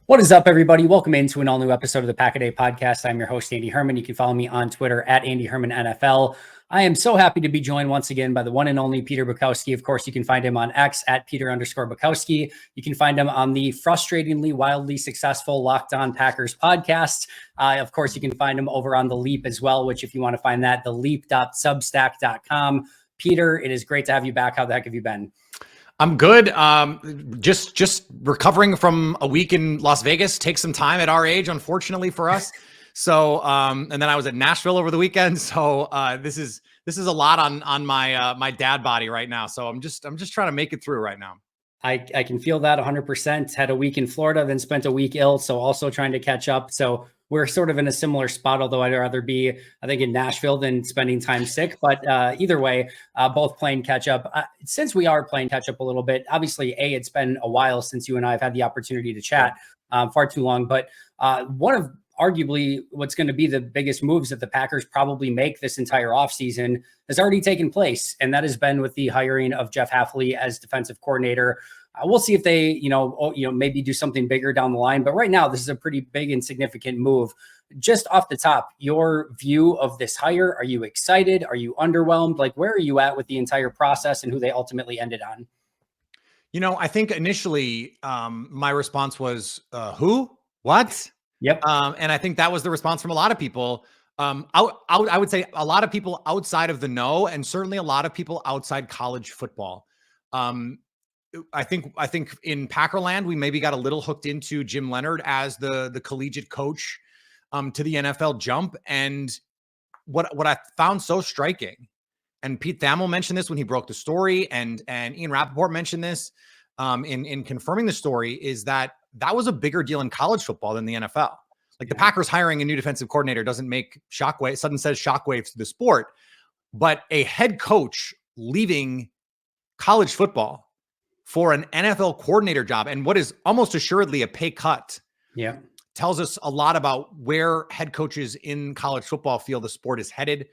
What is up, everybody? Welcome into an all-new episode of the Pack-A-Day Podcast. I'm your host, Andy Herman. You can follow me on Twitter at Andy Herman NFL. I am so happy to be joined once again by the one and only Peter Bukowski. Of course, you can find him on X at Peter_Bukowski. You can find him on the frustratingly, wildly successful Locked On Packers podcast. Of course, you can find him over on The Leap as well, which if you want to find that, theleap.substack.com. Peter, it is great to have you back. How the heck have you been? I'm good. Just recovering from a week in Las Vegas. Takes some time at our age, unfortunately for us. So, and then I was at Nashville over the weekend. So this is a lot on my my dad body right now. So I'm just trying to make it through right now. I can feel that 100%. Had a week in Florida, then spent a week ill. So also trying to catch up. So we're sort of in a similar spot, although I'd rather be, I think, in Nashville than spending time sick. But either way, both playing catch up. Since we are playing catch up a little bit, obviously, it's been a while since you and I have had the opportunity to chat, far too long. But one of arguably what's going to be the biggest moves that the Packers probably make this entire offseason has already taken place. And that has been with the hiring of Jeff Hafley as defensive coordinator. We'll see if they, maybe do something bigger down the line. But right now, this is a pretty big and significant move. Just off the top, your view of this hire, are you excited? Are you underwhelmed? Like, where are you at with the entire process and who they ultimately ended on? I think initially my response was, who? What? Yep. And I think that was the response from a lot of people. I would say a lot of people outside of the know, and certainly a lot of people outside college football. I think in Packerland, we maybe got a little hooked into Jim Leonhard as the collegiate coach to the NFL jump. And what I found so striking, and Pete Thamel mentioned this when he broke the story, and Ian Rappaport mentioned this in confirming the story, is that was a bigger deal in college football than the NFL. Like the Packers hiring a new defensive coordinator doesn't make sudden says shockwaves to the sport, but a head coach leaving college football for an NFL coordinator job, and what is almost assuredly a pay cut, tells us a lot about where head coaches in college football feel the sport is headed.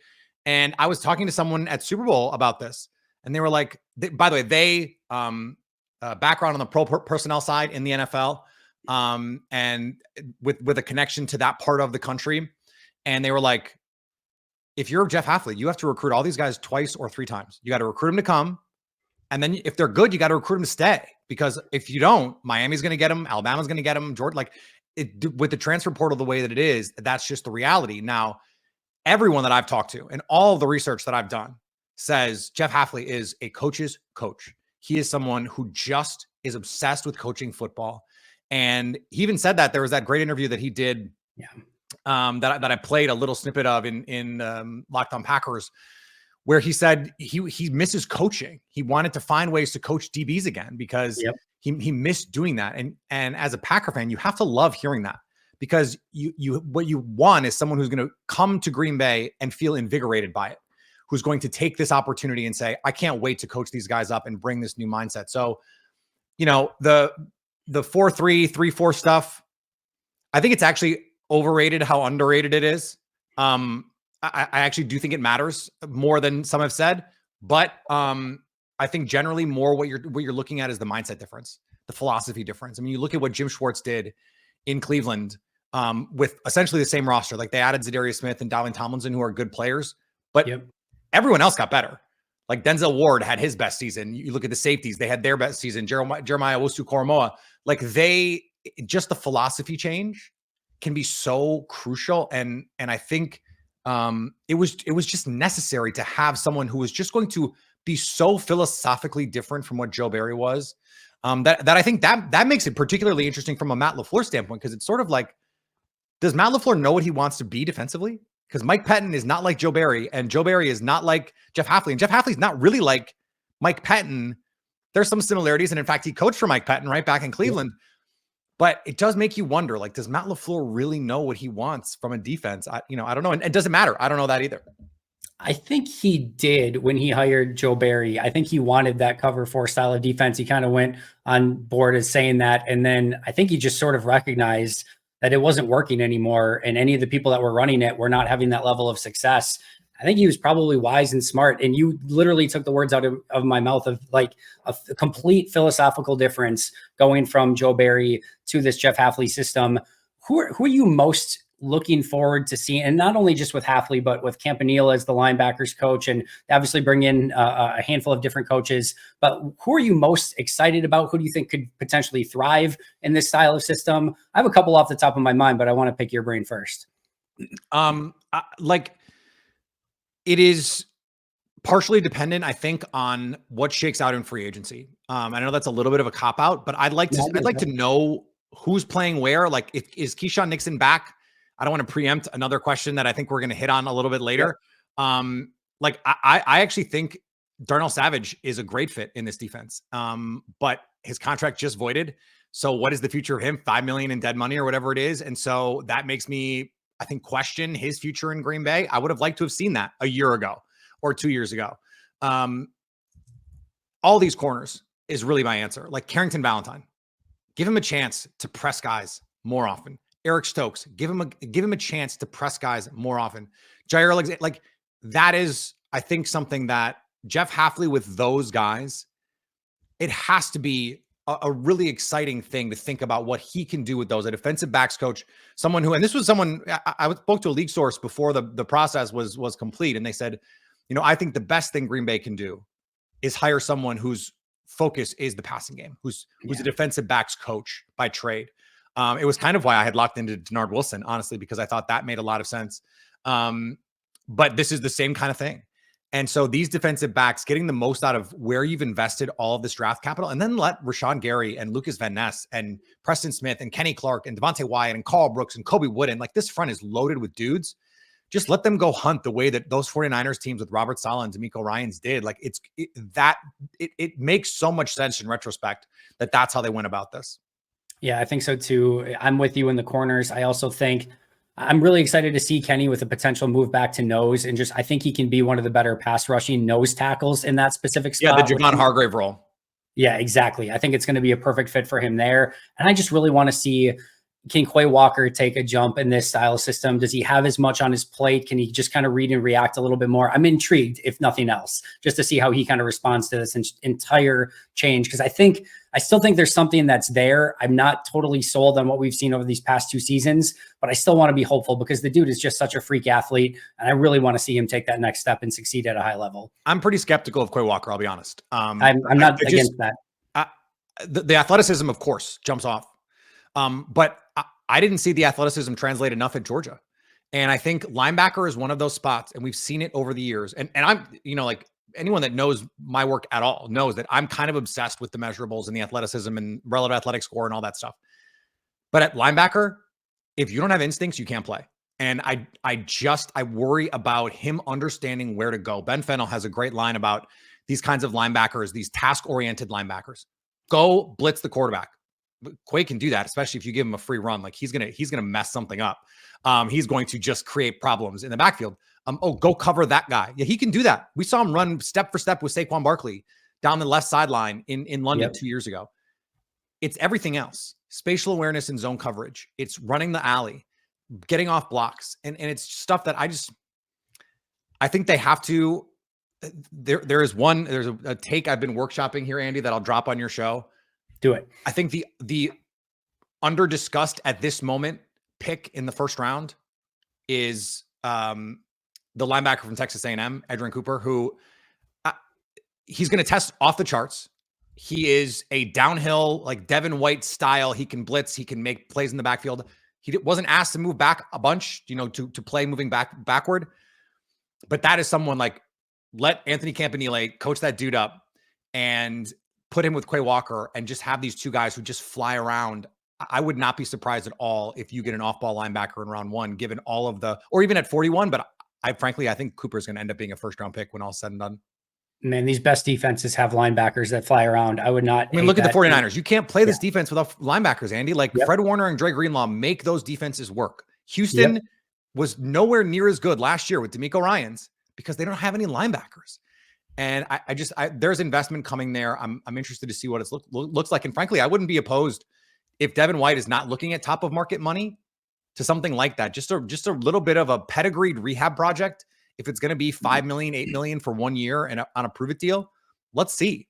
And I was talking to someone at Super Bowl about this, and they were like, by the way, they background on the pro personnel side in the NFL, and with a connection to that part of the country. And they were like, if you're Jeff Hafley, you have to recruit all these guys twice or three times. You got to recruit them to come. And then if they're good, you got to recruit them to stay, because if you don't, Miami's going to get them. Alabama's going to get them. Georgia, with the transfer portal the way that it is, that's just the reality. Now, everyone that I've talked to and all of the research that I've done says Jeff Hafley is a coach's coach. He is someone who just is obsessed with coaching football. And he even said that there was that great interview that he did that I played a little snippet of in Locked On Packers, where he said he misses coaching. He wanted to find ways to coach DBs again because he missed doing that. And as a Packer fan, you have to love hearing that, because what you want is someone who's going to come to Green Bay and feel invigorated by it, who's going to take this opportunity and say, I can't wait to coach these guys up and bring this new mindset. So, the 4-3, 3-4 stuff, I think it's actually overrated how underrated it is. I actually do think it matters more than some have said, but I think generally more what you're looking at is the mindset difference, the philosophy difference. I mean, you look at what Jim Schwartz did in Cleveland with essentially the same roster. Like, they added Zadarius Smith and Dalvin Tomlinson, who are good players, but everyone else got better. Like Denzel Ward had his best season. You look at the safeties; they had their best season. Jeremiah Owusu-Koramoah, just the philosophy change can be so crucial, and I think. It was just necessary to have someone who was just going to be so philosophically different from what Joe Barry was. That I think that makes it particularly interesting from a Matt LaFleur standpoint, because it's sort of like, does Matt LaFleur know what he wants to be defensively? Because Mike Pettin is not like Joe Barry, and Joe Barry is not like Jeff Hafley, and Jeff Hafley's not really like Mike Pettin. There's some similarities, and in fact, he coached for Mike Pettin right back in Cleveland. But it does make you wonder, like, does Matt LaFleur really know what he wants from a defense? I don't know. And it doesn't matter. I don't know that either. I think he did when he hired Joe Barry. I think he wanted that cover four style of defense. He kind of went on board as saying that. And then I think he just sort of recognized that it wasn't working anymore. And any of the people that were running it were not having that level of success. I think he was probably wise and smart. And you literally took the words out of my mouth of like a complete philosophical difference going from Joe Barry to this Jeff Hafley system. Who are you most looking forward to seeing? And not only just with Hafley, but with Campanile as the linebackers coach, and obviously bring in a handful of different coaches. But who are you most excited about? Who do you think could potentially thrive in this style of system? I have a couple off the top of my mind, but I want to pick your brain first. It is partially dependent, I think, on what shakes out in free agency. I know that's a little bit of a cop out, but I'd like to know who's playing where. Like, is Keyshawn Nixon back? I don't want to preempt another question that I think we're going to hit on a little bit later. Yep. I actually think Darnell Savage is a great fit in this defense. But his contract just voided. So what is the future of him? $5 million in dead money or whatever it is. And so that makes me, I think, question his future in Green Bay. I would have liked to have seen that a year ago or 2 years ago. All these corners is really my answer. Like Carrington Valentine, give him a chance to press guys more often. Eric Stokes, give him a chance to press guys more often. Jair Alexander, like that is, I think, something that Jeff Hafley with those guys, it has to be a really exciting thing to think about what he can do with those. A defensive backs coach, someone who, and this was someone I spoke to a league source before the process was complete, and they said, I think the best thing Green Bay can do is hire someone whose focus is the passing game, who's a defensive backs coach by trade. It was kind of why I had locked into Denard Wilson, honestly, because I thought that made a lot of sense. But this is the same kind of thing. And so these defensive backs getting the most out of where you've invested all of this draft capital, and then let Rashawn Gary and Lucas Van Ness and Preston Smith and Kenny Clark and Devontae Wyatt and Carl Brooks and Kobe Wooden, like this front is loaded with dudes. Just let them go hunt the way that those 49ers teams with Robert Saleh and DeMeco Ryans did. Like it makes so much sense in retrospect that that's how they went about this. Yeah, I think so too. I'm with you in the corners. I also think I'm really excited to see Kenny with a potential move back to nose, and I think he can be one of the better pass rushing nose tackles in that specific spot. Yeah, the Javon Hargrave role. Yeah, exactly. I think it's going to be a perfect fit for him there. And I just really want to see, can Quay Walker take a jump in this style system? Does he have as much on his plate? Can he just kind of read and react a little bit more? I'm intrigued, if nothing else, just to see how he kind of responds to this entire change. Because I still think there's something that's there. I'm not totally sold on what we've seen over these past 2 seasons, but I still want to be hopeful because the dude is just such a freak athlete. And I really want to see him take that next step and succeed at a high level. I'm pretty skeptical of Quay Walker, I'll be honest. I'm not against that. The athleticism, of course, jumps off. But I didn't see the athleticism translate enough at Georgia. And I think linebacker is one of those spots, and we've seen it over the years. And I'm, like anyone that knows my work at all knows that I'm kind of obsessed with the measurables and the athleticism and relative athletic score and all that stuff. But at linebacker, if you don't have instincts, you can't play. And I worry about him understanding where to go. Ben Fennell has a great line about these kinds of linebackers, these task-oriented linebackers. Go blitz the quarterback. Quay can do that, especially if you give him a free run. Like he's gonna mess something up. He's going to just create problems in the backfield. Go cover that guy. Yeah, he can do that. We saw him run step for step with Saquon Barkley down the left sideline in London 2 years ago. It's everything else: spatial awareness and zone coverage. It's running the alley, getting off blocks, and it's stuff that I think they have to. There's a take I've been workshopping here, Andy, that I'll drop on your show. Do it. I think the under discussed at this moment pick in the first round is the linebacker from Texas A&M, Edgerrin Cooper, who he's going to test off the charts. He is a downhill, like Devin White style. He can blitz. He can make plays in the backfield. He wasn't asked to move back a bunch, to play moving backward. But that is someone like, let Anthony Campanile coach that dude up and put him with Quay Walker and just have these two guys who just fly around. I would not be surprised at all if you get an off-ball linebacker in round 1, given all of or even at 41. But I think Cooper is going to end up being a first-round pick when all's said and done. Man, these best defenses have linebackers that fly around. I would not. I mean, look at the 49ers. You can't play this defense without linebackers, Andy. Like Fred Warner and Dre Greenlaw make those defenses work. Houston was nowhere near as good last year with DeMeco Ryans because they don't have any linebackers. And there's investment coming there. I'm interested to see what it looks like. And frankly, I wouldn't be opposed if Devin White is not looking at top of market money to something like that. Just a little bit of a pedigreed rehab project If it's going to be 5 million, 8 million for 1 year and on a prove it deal, let's see.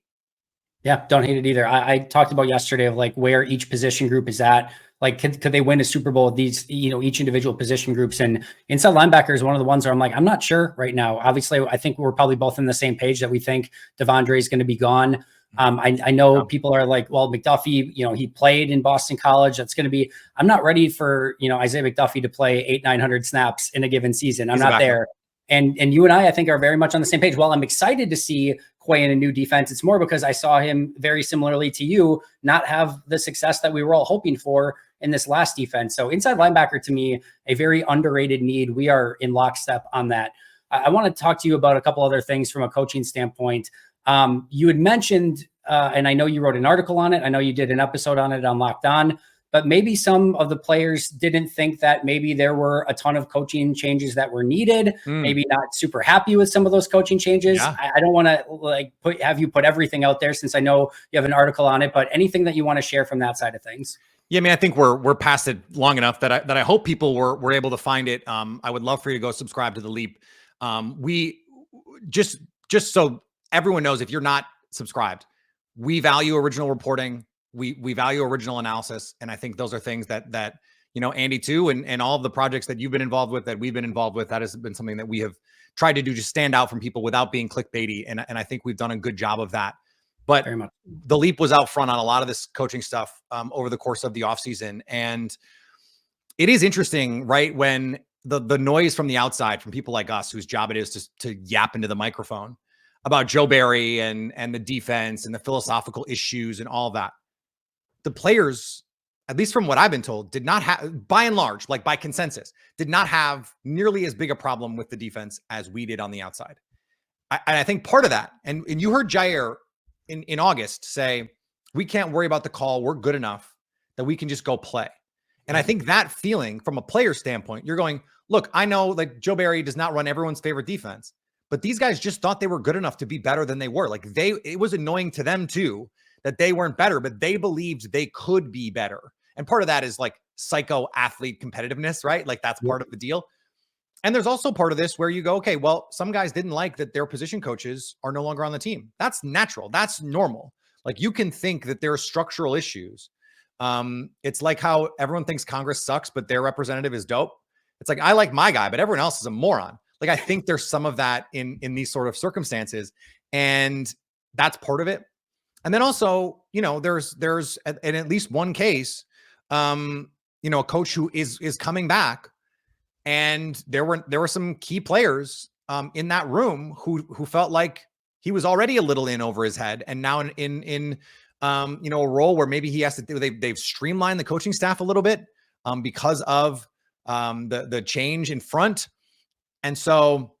Yeah, don't hate it either. I talked about yesterday of like where each position group is at. Like, could they win a Super Bowl with these, each individual position groups? And inside linebacker is one of the ones where I'm like, I'm not sure right now. Obviously, I think we're probably both on the same page that we think Devondre is going to be gone. I know people are like, well, McDuffie, he played in Boston College. That's going to be, I'm not ready for, Isaiah McDuffie to play 800-900 snaps in a given season. I'm not there. And you and I think are very much on the same page. While I'm excited to see Quay in a new defense, it's more because I saw him very similarly to you not have the success that we were all hoping for in this last defense. So inside linebacker, to me, a very underrated need. We are in lockstep on that. I want to talk to you about a couple other things from a coaching standpoint. You had mentioned, and I know you wrote an article on it. I know you did an episode on it on Locked On. But maybe some of the players didn't think that maybe there were a ton of coaching changes that were needed. Maybe not super happy with some of those coaching changes. Yeah. I don't want to have you put everything out there since I know you have an article on it, but anything that you want to share from that side of things. Yeah, I mean, I think we're past it long enough that I hope people were able to find it. I would love for you to go subscribe to The Leap. We just so everyone knows, if you're not subscribed, we value original reporting. We value original analysis. And I think those are things that Andy too, and all of the projects that you've been involved with, that we've been involved with, that has been something that we have tried to do, just stand out from people without being clickbaity. And I think we've done a good job of that. But The Leap was out front on a lot of this coaching stuff over the course of the offseason. And it is interesting, right? When the noise from the outside, from people like us, whose job it is to yap into the microphone about Joe Barry and the defense and the philosophical issues and all of that. The players, at least from what I've been told, did not have, by and large, like by consensus, did not have nearly as big a problem with the defense as we did on the outside. I think part of that, and you heard Jair in August say, we can't worry about the call. We're good enough that we can just go play. And I think that feeling from a player standpoint, you're going, look, I know like Joe Barry does not run everyone's favorite defense, but these guys just thought they were good enough to be better than they were. Like it was annoying to them too, that they weren't better, but they believed they could be better. And part of that is like psycho athlete competitiveness, right? Like that's part of the deal. And there's also part of this where you go, okay, well, some guys didn't like that their position coaches are no longer on the team. That's natural. That's normal. Like you can think that there are structural issues. It's like how everyone thinks Congress sucks, but their representative is dope. It's like, I like my guy, but everyone else is a moron. Like, I think there's some of that in these sort of circumstances, and that's part of it. And then also, there's in at least one case, a coach who is coming back, and there were some key players in that room who felt like he was already a little in over his head, and now in a role where maybe he has to do. They've streamlined the coaching staff a little bit because of the change in front, and so.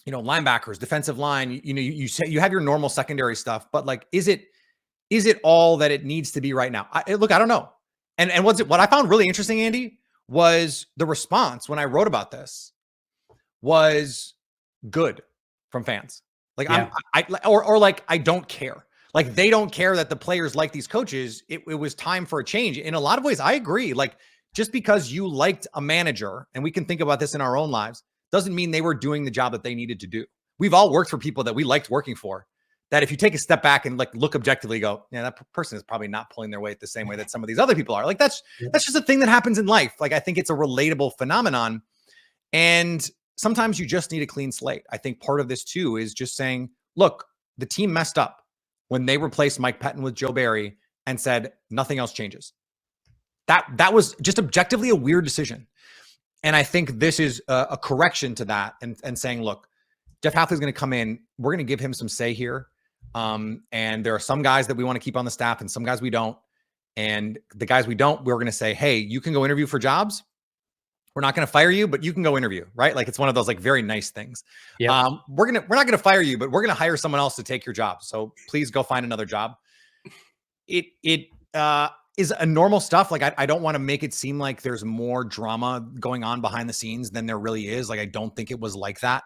Linebackers, defensive line, you say you have your normal secondary stuff, but like, is it all that it needs to be right now? I don't know. And what I found really interesting, Andy, was the response when I wrote about this was good from fans. Like, yeah. I don't care. Like, they don't care that the players like these coaches. It was time for a change. In a lot of ways, I agree. Like, just because you liked a manager, and we can think about this in our own lives, doesn't mean they were doing the job that they needed to do. We've all worked for people that we liked working for, that if you take a step back and like look objectively, go, yeah, that person is probably not pulling their weight the same way that some of these other people are. Like, that's just a thing that happens in life. Like, I think it's a relatable phenomenon. And sometimes you just need a clean slate. I think part of this too is just saying, look, the team messed up when they replaced Mike Pettin with Joe Barry and said nothing else changes. That was just objectively a weird decision. And I think this is a correction to that, and saying, look, Jeff Hafley is going to come in. We're going to give him some say here. And there are some guys that we want to keep on the staff and some guys we don't. And the guys we don't, we're going to say, hey, you can go interview for jobs. We're not going to fire you, but you can go interview, right? Like, it's one of those like very nice things. Yep. We're not going to fire you, but we're going to hire someone else to take your job. So please go find another job. It is a normal stuff. Like, I don't want to make it seem like there's more drama going on behind the scenes than there really is. Like, I don't think it was like that,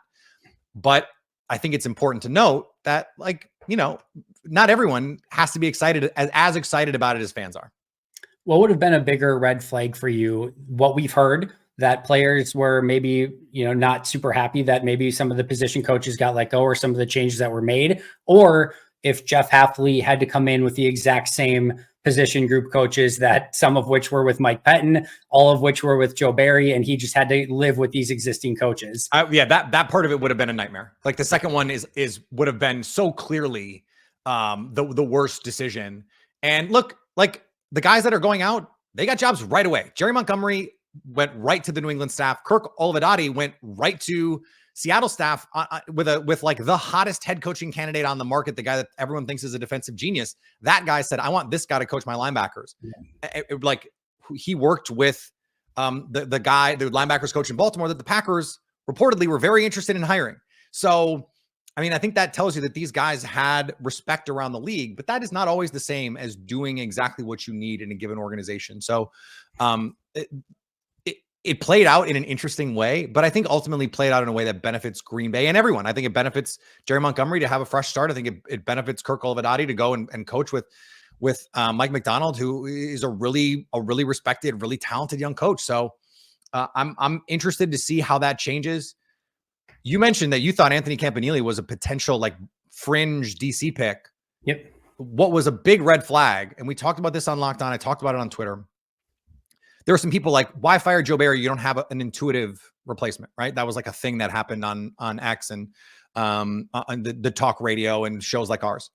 but I think it's important to note that, like, not everyone has to be as excited about it as fans are. What would have been a bigger red flag for you? What we've heard, that players were maybe, not super happy that maybe some of the position coaches got let go or some of the changes that were made, or if Jeff Hafley had to come in with the exact same position group coaches, that some of which were with Mike Pettin, all of which were with Joe Barry, and he just had to live with these existing coaches. Yeah, that part of it would have been a nightmare. Like the second one would have been so clearly the worst decision. And look, like the guys that are going out, they got jobs right away. Jerry Montgomery went right to the New England staff. Kirk Olivedati went right to Seattle staff with like the hottest head coaching candidate on the market, the guy that everyone thinks is a defensive genius. That guy said, I want this guy to coach my linebackers. Yeah. Like he worked with the linebackers coach in Baltimore that the Packers reportedly were very interested in hiring. So, I mean, I think that tells you that these guys had respect around the league, but that is not always the same as doing exactly what you need in a given organization. So, it played out in an interesting way, but I think ultimately played out in a way that benefits Green Bay and everyone. I think it benefits Jerry Montgomery to have a fresh start. I think it benefits Kirk Olivedati to go and coach with Mike McDonald, who is a really respected, really talented young coach. So I'm interested to see how that changes. You mentioned that you thought Anthony Campanile was a potential like fringe DC pick. Yep. What was a big red flag, and we talked about this on Locked On. I talked about it on Twitter. There were some people like, why fire Joe Barry? You don't have an intuitive replacement, right? That was like a thing that happened on X and on the talk radio and shows like ours.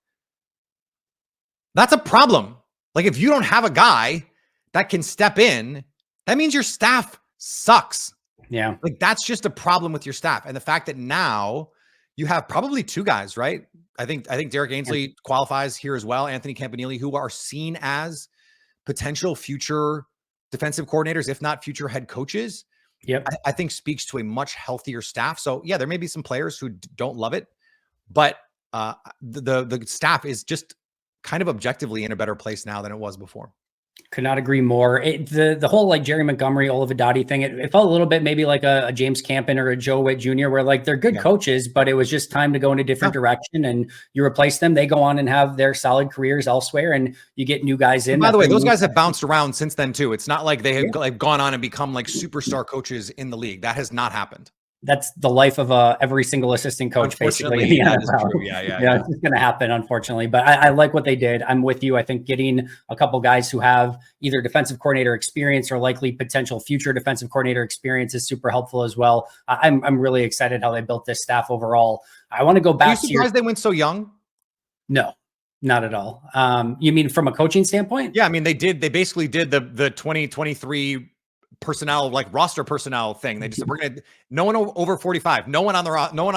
That's a problem. Like if you don't have a guy that can step in, that means your staff sucks. Yeah. Like that's just a problem with your staff. And the fact that now you have probably two guys, right? I think Derek Ainsley qualifies here as well. Anthony Campanile, who are seen as potential future defensive coordinators, if not future head coaches. Yep. I think speaks to a much healthier staff. So yeah, there may be some players who don't love it, but the staff is just kind of objectively in a better place now than it was before. Could not agree more. The whole like Jerry Montgomery, Olivedati thing, it felt a little bit maybe like a James Campen or a Joe Witt Jr., where like they're good coaches, but it was just time to go in a different direction and you replace them. They go on and have their solid careers elsewhere and you get new guys in. And by the way, those guys have bounced around since then too. It's not like they have like gone on and become like superstar coaches in the league. That has not happened. That's the life of every single assistant coach, basically. Yeah, It's just going to happen, unfortunately. But I like what they did. I'm with you. I think getting a couple guys who have either defensive coordinator experience or likely potential future defensive coordinator experience is super helpful as well. I'm really excited how they built this staff overall. I want to go back. Are you surprised they went so young? No, not at all. You mean from a coaching standpoint? Yeah, I mean they basically did the 2023 personnel, like roster personnel thing. They just no one over 45, no one on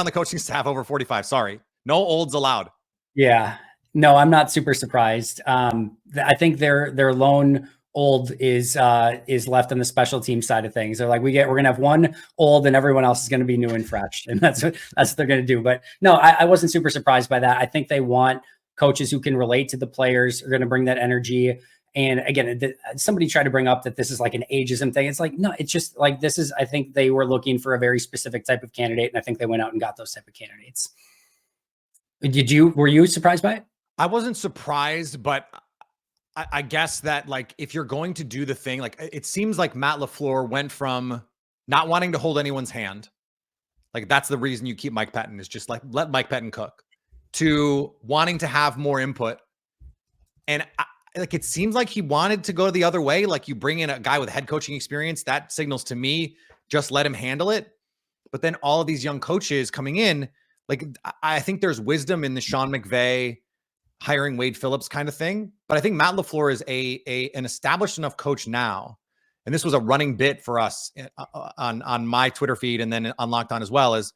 the coaching staff over 45. Sorry, no olds allowed. Yeah, no, I'm not super surprised. I think their lone old is left on the special team side of things. They're like, we're gonna have one old and everyone else is gonna be new and fresh, and that's what they're gonna do. But no, I wasn't super surprised by that. I think they want coaches who can relate to the players, are going to bring that energy. And again, somebody tried to bring up that this is like an ageism thing. It's like, no, it's just like, I think they were looking for a very specific type of candidate. And I think they went out and got those type of candidates. Were you surprised by it? I wasn't surprised, but I guess that like, if you're going to do the thing, like it seems like Matt LaFleur went from not wanting to hold anyone's hand. Like that's the reason you keep Mike Pettin, is just like, let Mike Pettin cook, to wanting to have more input. And like, it seems like he wanted to go the other way. Like you bring in a guy with head coaching experience, that signals to me, just let him handle it. But then all of these young coaches coming in, like, I think there's wisdom in the Sean McVay hiring Wade Phillips kind of thing. But I think Matt LaFleur is an established enough coach now. And this was a running bit for us on my Twitter feed and then on Locked On as well, as,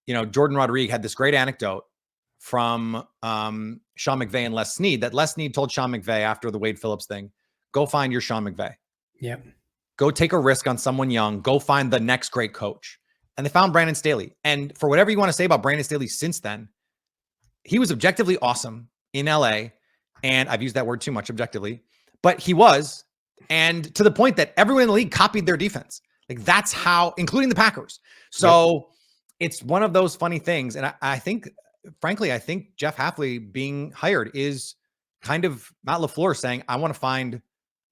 you know, Jordan Rodriguez had this great anecdote from Sean McVay and Les Snead, that Les Snead told Sean McVay after the Wade Phillips thing, go find your Sean McVay. Yep. Go take a risk on someone young. Go find the next great coach. And they found Brandon Staley. And for whatever you want to say about Brandon Staley since then, he was objectively awesome in LA. And I've used that word too much, objectively, but he was. And to the point that everyone in the league copied their defense. Like that's how, including the Packers. So it's one of those funny things. And I think, frankly, I think Jeff Hafley being hired is kind of Matt LaFleur saying, I want to find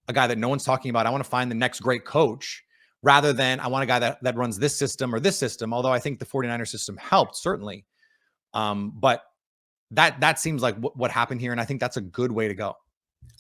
a guy that no one's talking about. I want to find the next great coach, rather than I want a guy that runs this system or this system. Although I think the 49ers system helped certainly. But that seems like what happened here. And I think that's a good way to go.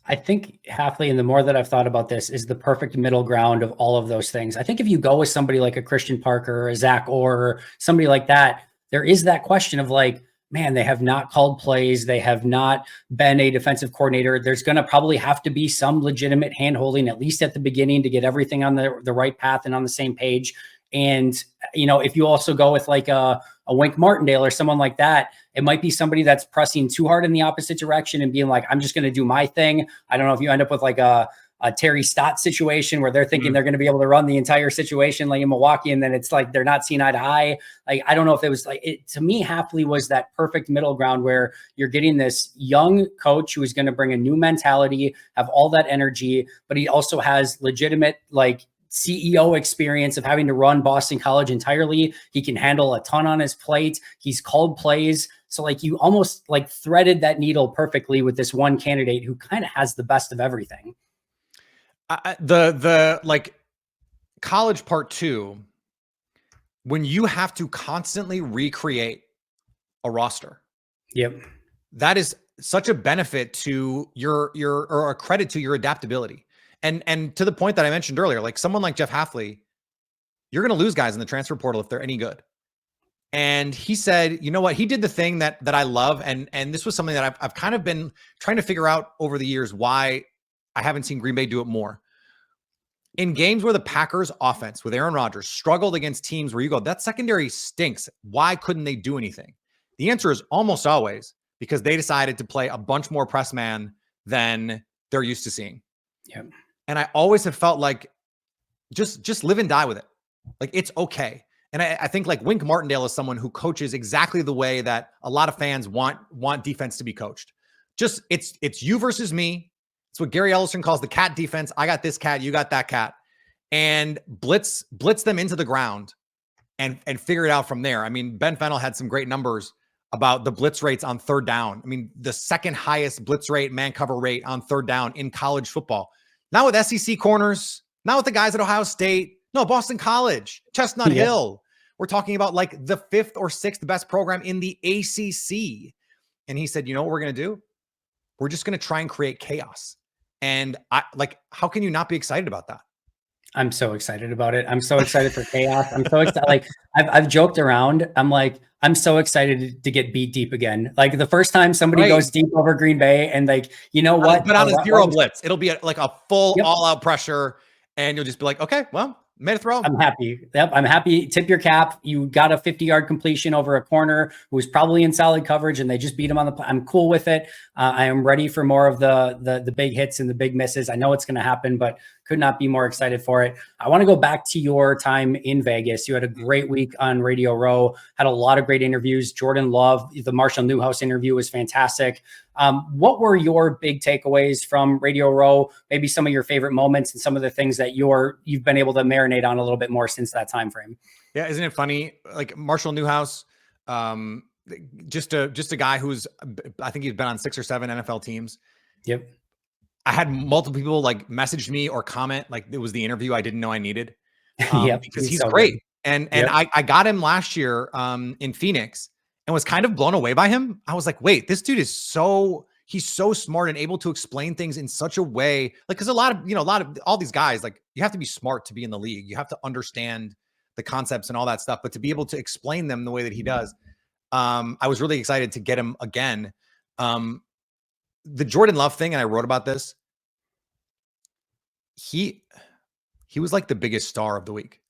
I think Hafley, and the more that I've thought about this, is the perfect middle ground of all of those things. I think if you go with somebody like a Christian Parker or a Zach or somebody like that, there is that question of like, man, they have not called plays. They have not been a defensive coordinator. There's going to probably have to be some legitimate handholding, at least at the beginning, to get everything on the right path and on the same page. And, if you also go with like a Wink Martindale or someone like that, it might be somebody that's pressing too hard in the opposite direction and being like, I'm just going to do my thing. I don't know if you end up with like a Terry Stott situation where they're thinking they're going to be able to run the entire situation like in Milwaukee. And then it's like, they're not seeing eye to eye. Like, I don't know if it was like it, to me, Hafley was that perfect middle ground where you're getting this young coach who is going to bring a new mentality, have all that energy, but he also has legitimate, like, CEO experience of having to run Boston College entirely. He can handle a ton on his plate. He's called plays. So like you almost like threaded that needle perfectly with this one candidate who kind of has the best of everything. The like college part 2, when you have to constantly recreate a roster. Yep. That is such a benefit to your or a credit to your adaptability. And to the point that I mentioned earlier, like someone like Jeff Hafley, you're going to lose guys in the transfer portal if they're any good. And he said, you know what? He did the thing that I love. And this was something that I've kind of been trying to figure out over the years why I haven't seen Green Bay do it more. In games where the Packers offense with Aaron Rodgers struggled against teams where you go, that secondary stinks. Why couldn't they do anything? The answer is almost always because they decided to play a bunch more press man than they're used to seeing. Yep. And I always have felt like just live and die with it. Like it's okay. And I think like Wink Martindale is someone who coaches exactly the way that a lot of fans want defense to be coached. Just it's you versus me. It's what Gary Ellison calls the cat defense. I got this cat, you got that cat. And blitz them into the ground and figure it out from there. I mean, Ben Fennell had some great numbers about the blitz rates on third down. I mean, the second highest blitz rate, man cover rate on third down in college football. Not with SEC corners, not with the guys at Ohio State. No, Boston College, Chestnut Hill. We're talking about like the 5th or 6th best program in the ACC. And he said, you know what we're going to do? We're just going to try and create chaos. And how can you not be excited about that? I'm so excited about it. I'm so excited for chaos. I'm so excited. Like I've joked around. I'm like, I'm so excited to get beat deep again. Like the first time somebody goes deep over Green Bay and like, you know what? But on a zero blitz, it'll be like a full all out pressure. And you'll just be like, okay, well, made a throw. I'm happy. Yep. I'm happy. Tip your cap. You got a 50-yard completion over a corner who was probably in solid coverage and they just beat him on the play. I'm cool with it. I am ready for more of the big hits and the big misses. I know it's going to happen, but could not be more excited for it. I want to go back to your time in Vegas. You had a great week on Radio Row, had a lot of great interviews. Jordan Love, the Marshall Newhouse interview was fantastic. What were your big takeaways from Radio Row? Maybe some of your favorite moments and some of the things that you've been able to marinate on a little bit more since that time frame. Yeah, isn't it funny? Like Marshall Newhouse, just a guy who's, I think he's been on 6 or 7 NFL teams. Yep. I had multiple people like message me or comment like it was the interview I didn't know I needed. Because he's so great. Good. And I got him last year in Phoenix and was kind of blown away by him. I was like, wait, this dude is he's so smart and able to explain things in such a way. Like, cause a lot of all these guys, like you have to be smart to be in the league. You have to understand the concepts and all that stuff, but to be able to explain them the way that he does, I was really excited to get him again. The Jordan Love thing, and I wrote about this. He was like the biggest star of the week.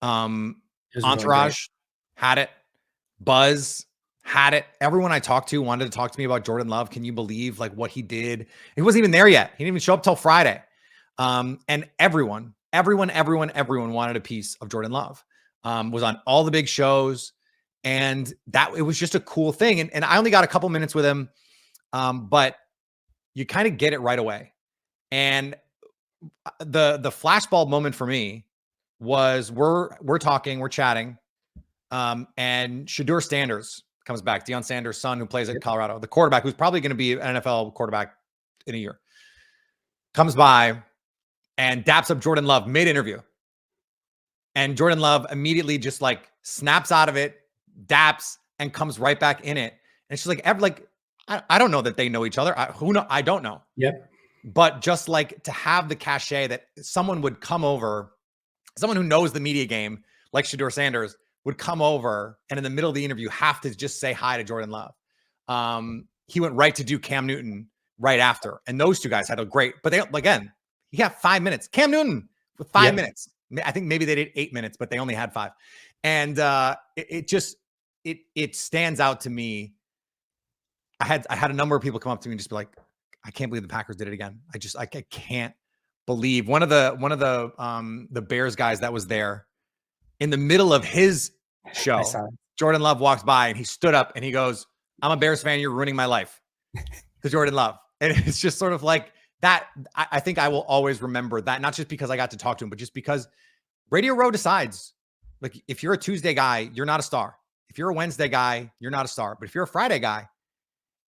Entourage really had it. Buzz had it. Everyone I talked to wanted to talk to me about Jordan Love. Can you believe like what he did? He wasn't even there yet. He didn't even show up till Friday. And everyone wanted a piece of Jordan Love. Was on all the big shows, and that it was just a cool thing. And I only got a couple minutes with him. But you kind of get it right away. And the flashbulb moment for me was we're talking, we're chatting. And Shedeur Sanders comes back, Deion Sanders' son, who plays at Colorado, the quarterback who's probably going to be an NFL quarterback in a year, comes by and daps up Jordan Love mid-interview. And Jordan Love immediately just like snaps out of it, daps, and comes right back in it. And it's just like, I don't know that they know each other. I don't know. Yep. But just like to have the cachet that someone would come over, someone who knows the media game, like Shedeur Sanders, would come over and in the middle of the interview have to just say hi to Jordan Love. He went right to do Cam Newton right after. And those two guys had a great, but they, again, he got 5 minutes. Cam Newton with 5 minutes. I think maybe they did 8 minutes, but they only had 5. And it stands out to me. I had a number of people come up to me and just be like, I can't believe the Packers did it again. I can't believe one of the Bears guys that was there in the middle of his show. Jordan Love walks by and he stood up and he goes, I'm a Bears fan. You're ruining my life. To Jordan Love. And it's just sort of like that. I think I will always remember that, not just because I got to talk to him, but just because Radio Row decides, like, if you're a Tuesday guy, you're not a star. If you're a Wednesday guy, you're not a star. But if you're a Friday guy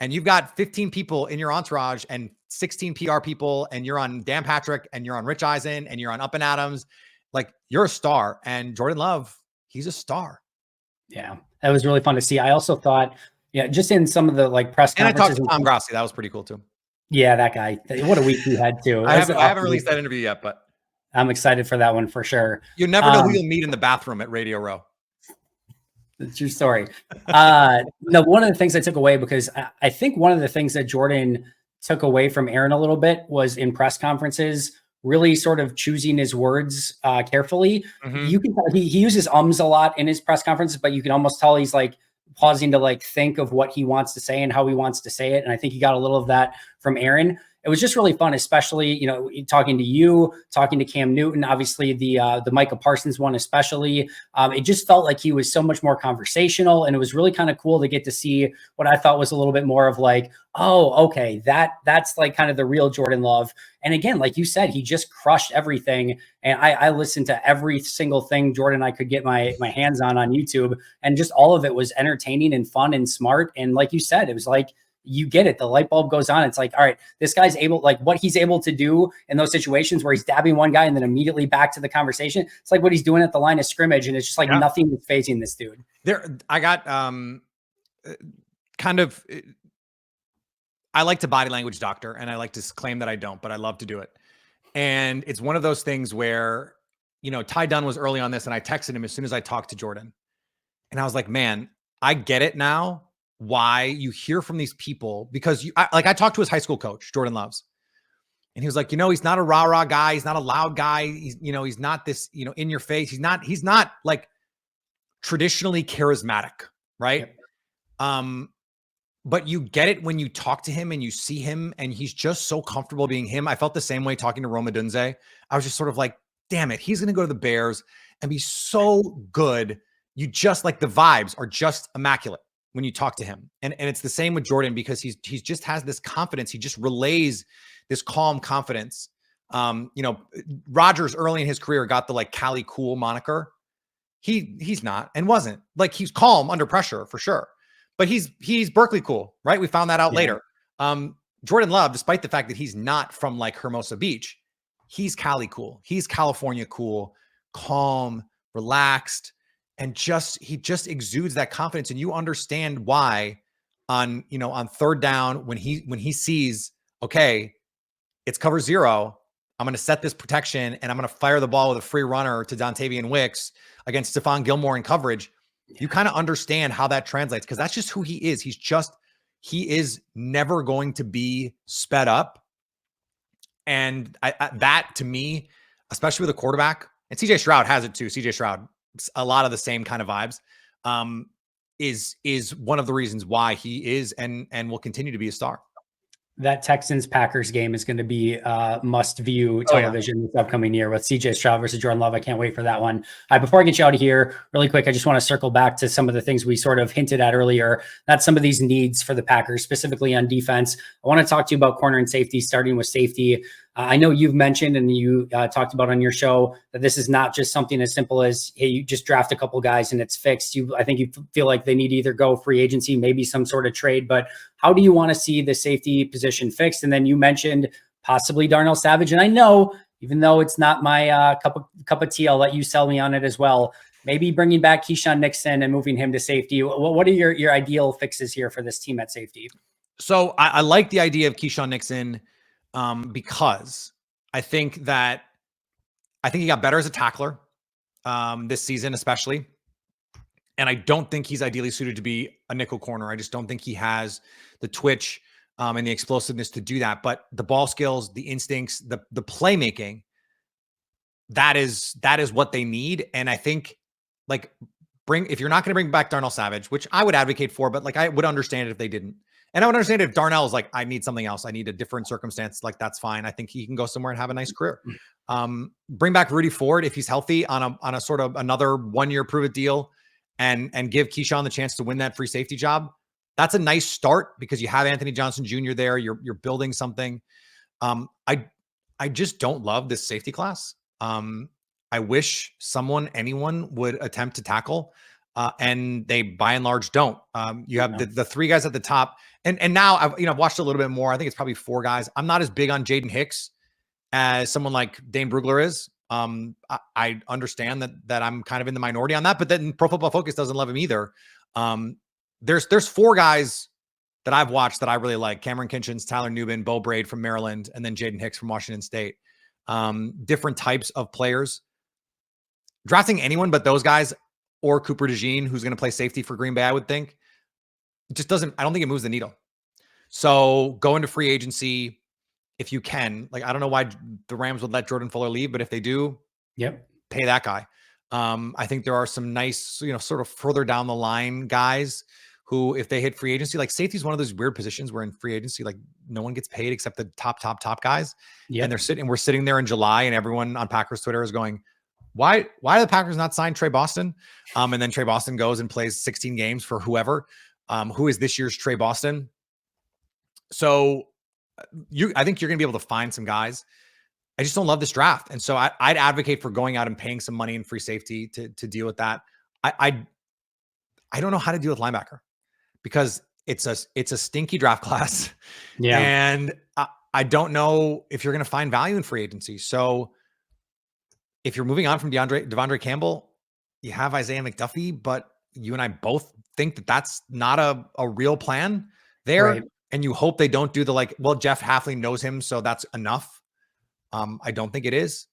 and you've got 15 people in your entourage and 16 PR people and you're on Dan Patrick and you're on Rich Eisen and you're on Up and Adams, like, you're a star. And Jordan Love, he's a star. Yeah, that was really fun to see. I also thought, just in some of the like press conferences. And I talked to Tom Grossi. That was pretty cool too. Yeah, that guy. What a week he had too. I haven't released that interview yet, but I'm excited for that one for sure. You never know who you'll meet in the bathroom at Radio Row. It's your story. No, one of the things I took away, because I think one of the things that Jordan took away from Aaron a little bit was in press conferences, really sort of choosing his words carefully. Mm-hmm. You can he uses ums a lot in his press conferences, but you can almost tell he's like pausing to like think of what he wants to say and how he wants to say it. And I think he got a little of that from Aaron. It was just really fun, especially, talking to you, talking to Cam Newton, obviously the Micah Parsons one, especially. It just felt like he was so much more conversational, and it was really kind of cool to get to see what I thought was a little bit more of like, oh, okay, that's like kind of the real Jordan Love. And again, like you said, he just crushed everything. And I listened to every single thing Jordan I could get my hands on YouTube, and just all of it was entertaining and fun and smart. And like you said, it was like, you get it. The light bulb goes on. It's like, all right, this guy's able, like what he's able to do in those situations where he's dabbing one guy and then immediately back to the conversation. It's like what he's doing at the line of scrimmage. And it's just like nothing is phasing this dude. I got I like to body language doctor, and I like to claim that I don't, but I love to do it. And it's one of those things where, Ty Dunn was early on this, and I texted him as soon as I talked to Jordan. And I was like, man, I get it now. Why you hear from these people, because I talked to his high school coach, Jordan Love's, and he was like, he's not a rah-rah guy. He's not a loud guy. He's not this, in your face. He's not like traditionally charismatic. Right. Yep. But you get it when you talk to him and you see him, and he's just so comfortable being him. I felt the same way talking to Rome Odunze. I was just sort of like, damn it, he's going to go to the Bears and be so good. You just like the vibes are just immaculate when you talk to him. And it's the same with Jordan, because he's just has this confidence. He just relays this calm confidence. Rodgers early in his career got the like Cali Cool moniker. He's not, and wasn't. Like, he's calm under pressure for sure, but he's Berkeley cool, right? We found that out later. Jordan Love, despite the fact that he's not from like Hermosa Beach, he's Cali cool. He's California cool, calm, relaxed. And he just exudes that confidence, and you understand why on third down, when he sees, okay, it's cover zero, I'm going to set this protection and I'm going to fire the ball with a free runner to Dontavian Wicks against Stephon Gilmore in coverage. You kind of understand how that translates, because that's just who he is. He is never going to be sped up. And that to me, especially with a quarterback, and CJ Stroud has it too. CJ Stroud, a lot of the same kind of vibes, is one of the reasons why he is and will continue to be a star. That Texans-Packers game is going to be must-view television this upcoming year with CJ Stroud versus Jordan Love. I can't wait for that one. Before I get you out of here, really quick, I just want to circle back to some of the things we sort of hinted at earlier. That's some of these needs for the Packers, specifically on defense. I want to talk to you about corner and safety, starting with safety. I know you've mentioned, and you talked about on your show, that this is not just something as simple as, hey, you just draft a couple guys and it's fixed. I think you feel like they need to either go free agency, maybe some sort of trade. But how do you want to see the safety position fixed? And then you mentioned possibly Darnell Savage. And I know even though it's not my cup of tea, I'll let you sell me on it as well. Maybe bringing back Keyshawn Nixon and moving him to safety. What are your ideal fixes here for this team at safety? So I like the idea of Keyshawn Nixon because I think he got better as a tackler this season, especially. And I don't think he's ideally suited to be a nickel corner. I just don't think he has the twitch and the explosiveness to do that. But the ball skills, the instincts, the playmaking, that is what they need. And I think if you're not going to bring back Darnell Savage, which I would advocate for, but I would understand it if they didn't. And I would understand if Darnell is I need something else. I need a different circumstance. That's fine. I think he can go somewhere and have a nice career. Bring back Rudy Ford if he's healthy on a sort of another 1 year prove it deal and give Keyshawn the chance to win that free safety job. That's a nice start because you have Anthony Johnson Jr. there. You're building something. I just don't love this safety class. I wish anyone would attempt to tackle. And they by and large don't. You have the three guys at the top, and now I've watched a little bit more. I think it's probably four guys. I'm not as big on Jaden Hicks as someone like Dane Brugler is. I understand that I'm kind of in the minority on that, but then Pro Football Focus doesn't love him either. There's four guys that I've watched that I really like: Cameron Kinchins, Tyler Nubin, Bo Braid from Maryland, and then Jaden Hicks from Washington State. Different types of players. Drafting anyone but those guys or Cooper DeJean, who's going to play safety for Green Bay, I would think, it just doesn't. I don't think it moves the needle. So go into free agency if you can. I don't know why the Rams would let Jordan Fuller leave, but if they do, pay that guy. I think there are some nice, sort of further down the line guys who, if they hit free agency, safety is one of those weird positions where in free agency, no one gets paid except the top guys. And we're sitting there in July and everyone on Packers Twitter is going, why do the Packers not sign Trey Boston? And then Trey Boston goes and plays 16 games for whoever, who is this year's Trey Boston. So I think you're going to be able to find some guys. I just don't love this draft. And so I'd advocate for going out and paying some money in free safety to deal with that. I don't know how to deal with linebacker because it's a stinky draft class. Yeah. And I don't know if you're going to find value in free agency. So if you're moving on from Devondre Campbell, you have Isaiah McDuffie, but you and I both think that that's not a real plan there. Right. And you hope they don't do Jeff Hafley knows him, so that's enough. I don't think it is.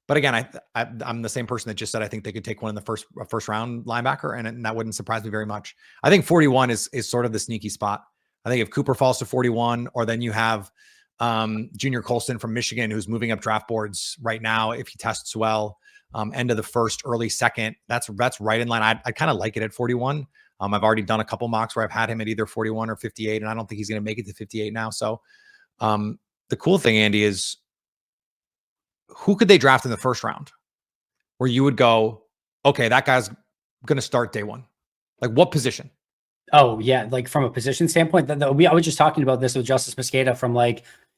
But again, I'm the same person that just said I think they could take one in the first round linebacker, and that wouldn't surprise me very much. I think 41 is sort of the sneaky spot. I think if Cooper falls to 41, or then you have Junior Colston from Michigan, who's moving up draft boards right now. If he tests well, end of the first, early second, that's right in line. I kind of like it at 41. I've already done a couple mocks where I've had him at either 41 or 58, and I don't think he's going to make it to 58 now. So the cool thing, Andy, is who could they draft in the first round where you would go, okay, that guy's going to start day one? What position? Oh yeah. From a position standpoint, I was just talking about this with Justice Mosqueda from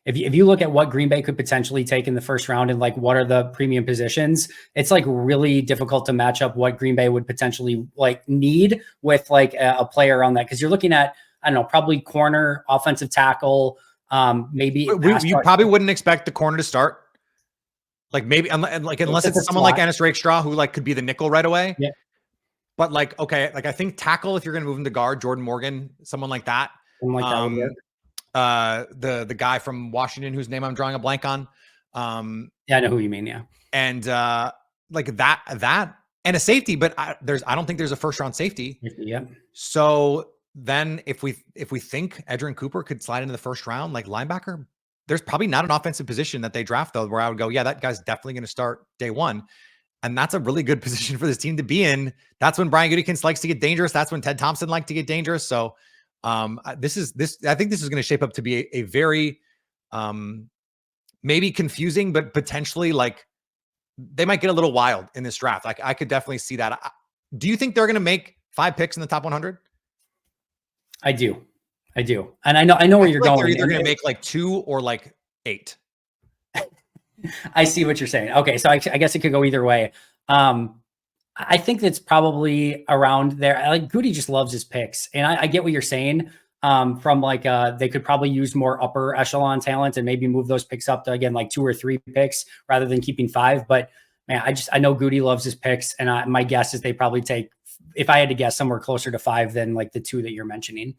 if you look at what Green Bay could potentially take in the first round and what are the premium positions, it's really difficult to match up what Green Bay would potentially need with a player on that. Cause you're looking at, I don't know, probably corner, offensive tackle, maybe. You probably wouldn't expect the corner to start. Unless it's someone like Ennis Rakestraw who could be the nickel right away. Yeah. But I think tackle, if you're going to move him to guard, Jordan Morgan, someone like that. Someone like that would work. The guy from Washington whose name I'm drawing a blank on. Yeah, I know who you mean. Yeah. And that and a safety, but I don't think there's a first round safety. Yeah. So then if we think Edgerrin Cooper could slide into the first round, linebacker, there's probably not an offensive position that they draft though, where I would go, yeah, that guy's definitely going to start day one. And that's a really good position for this team to be in. That's when Brian Gutekunst likes to get dangerous. That's when Ted Thompson liked to get dangerous. So I think this is going to shape up to be a very maybe confusing, but potentially they might get a little wild in this draft. I could definitely see that. Do you think they're going to make 5 picks in the top 100? I do. And I know where you're going. They're either going to make 2 or 8. I see what you're saying. Okay. So I guess it could go either way. I think that's probably around there. Goody just loves his picks, and I get what you're saying. from like they could probably use more upper echelon talent and maybe move those picks up to again like 2 or 3 picks rather than keeping 5. But man, I know Goody loves his picks, and my guess is they probably take, if I had to guess, somewhere closer to 5 than like the 2 that you're mentioning.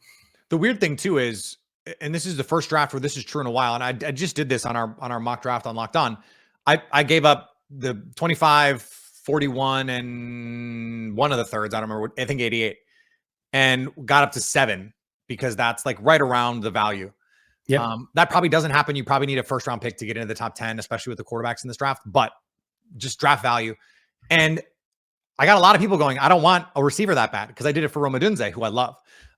The weird thing too is, and this is the first draft where this is true in a while, and I just did this on our mock draft on Locked On. I gave up the 25, 41, and one of the thirds. I don't remember. I think 88, and got up to 7 because that's like right around the value. Yeah, that probably doesn't happen. You probably need a first round pick to get into the top 10, especially with the quarterbacks in this draft. But just draft value, and I got a lot of people going, I don't want a receiver that bad because I did it for Roma Dunze, who I love.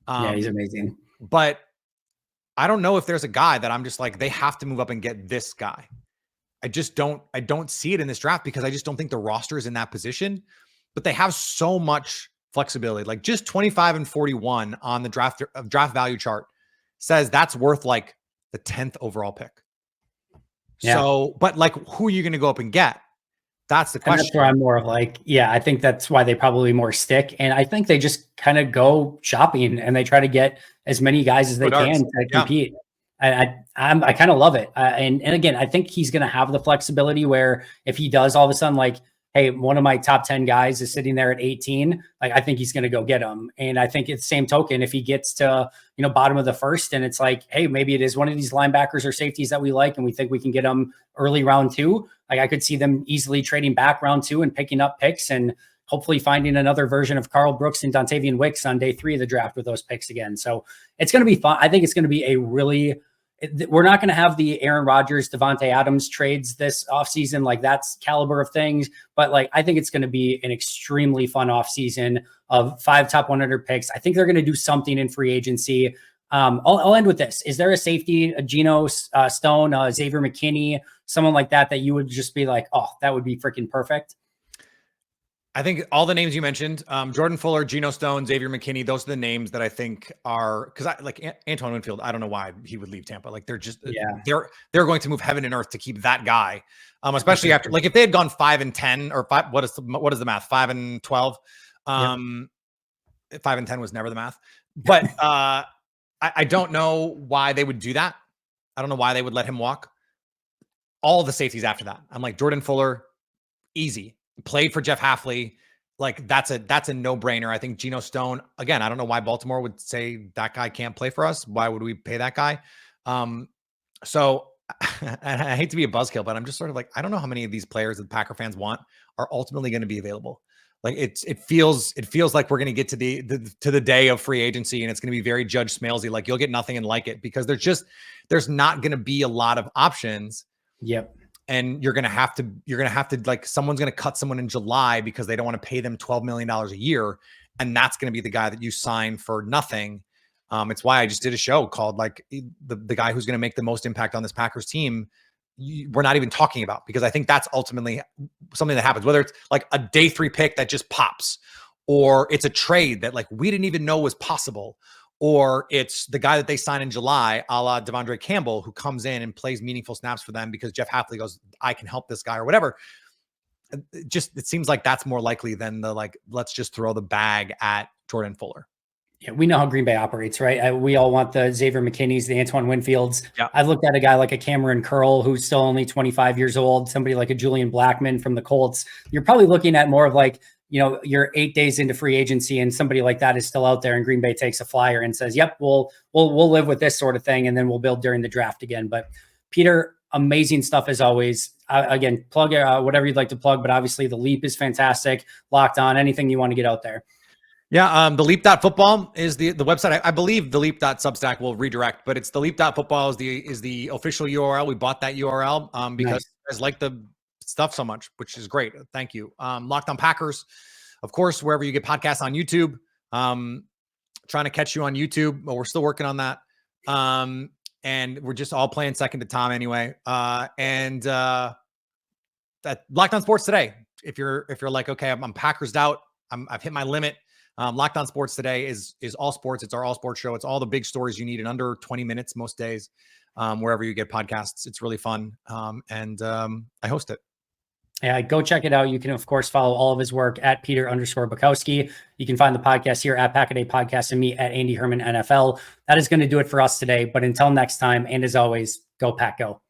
yeah, he's amazing. But I don't know if there's a guy that I'm just like, they have to move up and get this guy. I don't see it in this draft because I just don't think the roster is in that position, but they have so much flexibility. Like just 25 and 41 on the draft value chart says that's worth like the 10th overall pick. Yeah. So, but like, who are you going to go up and get? That's the question. And that's where I'm more of like, yeah, I think that's why they probably more stick. And I think they just kind of go shopping and they try to get as many guys as they can to compete. I kind of love it. And again, I think he's going to have the flexibility where if he does all of a sudden, like, hey, one of my top 10 guys is sitting there at 18, like, I think he's going to go get him. And I think it's the same token, if he gets to, bottom of the first and it's like, hey, maybe it is one of these linebackers or safeties that we like and we think we can get them early round 2. Like, I could see them easily trading back round 2 and picking up picks and hopefully finding another version of Carl Brooks and Dontavian Wicks on day 3 of the draft with those picks again. So it's going to be fun. I think it's going to be we're not going to have the Aaron Rodgers, Devontae Adams trades this offseason. Like, that's caliber of things. But like, I think it's going to be an extremely fun offseason of 5 top 100 picks. I think they're going to do something in free agency. I'll end with this. Is there a safety, a Geno Stone, Xavier McKinney, someone like that you would just be like, oh, that would be freaking perfect? I think all the names you mentioned, Jordan Fuller, Geno Stone, Xavier McKinney, those are the names that I think are, because I like Antoine Winfield. I don't know why he would leave Tampa. Like, they're just, they're going to move heaven and earth to keep that guy. Especially after, like, if they had gone 5 and 10 or 5, what is the math? 5 and 12. 5 and 10 was never the math, but I don't know why they would do that. I don't know why they would let him walk. All the safeties after that, I'm like, Jordan Fuller, easy. Played for Jeff Hafley. Like, that's a no-brainer. I think Geno Stone, again, I don't know why Baltimore would say that guy can't play for us. Why would we pay that guy? So and I hate to be a buzzkill, but I'm just sort of like, I don't know how many of these players that Packer fans want are ultimately going to be available. Like, it feels like we're going to get to the day of free agency and it's going to be very Judge Smalesy. Like, you'll get nothing and like it because there's not going to be a lot of options. Yep. And you're going to have to, like, someone's going to cut someone in July because they don't want to pay them $12 million a year. And that's going to be the guy that you sign for nothing. It's why I just did a show called, like, the guy who's going to make the most impact on this Packers team. We're not even talking about, because I think that's ultimately something that happens, whether it's like a day 3 pick that just pops, or it's a trade that, like, we didn't even know was possible, or it's the guy that they sign in July, a la Devondre Campbell, who comes in and plays meaningful snaps for them because Jeff Hafley goes, I can help this guy, or whatever. It seems like that's more likely than the, like, let's just throw the bag at Jordan Fuller. Yeah, we know how Green Bay operates, right? We all want the Xavier McKinneys, the Antoine Winfields. Yeah. I've looked at a guy like a Cameron Curl, who's still only 25 years old, somebody like a Julian Blackmon from the Colts. You're probably looking at more of like, you're 8 days into free agency and somebody like that is still out there and Green Bay takes a flyer and says, yep, we'll live with this sort of thing. And then we'll build during the draft again. But Peter, amazing stuff as always. Again, plug whatever you'd like to plug, but obviously the Leap is fantastic. Locked On, anything you want to get out there. Yeah, the leap.football is the website. I believe the leap.substack will redirect, but it's the leap.football is the official URL. We bought that URL because you guys like the stuff so much, which is great. Thank you. Locked On Packers, of course, wherever you get podcasts on YouTube. Trying to catch you on YouTube, but we're still working on that. And we're just all playing second to Tom anyway. And that Locked On Sports Today. If you're like, okay, I'm Packersed out, I've hit my limit. Locked On Sports Today is all sports. It's our all sports show. It's all the big stories you need in under 20 minutes most days, wherever you get podcasts. It's really fun. And I host it. Go check it out. You can, of course, follow all of his work at Peter_Bukowski. You can find the podcast here at Pack a Day Podcast and me at Andy Herman NFL. That is going to do it for us today. But until next time, and as always, go Pack Go.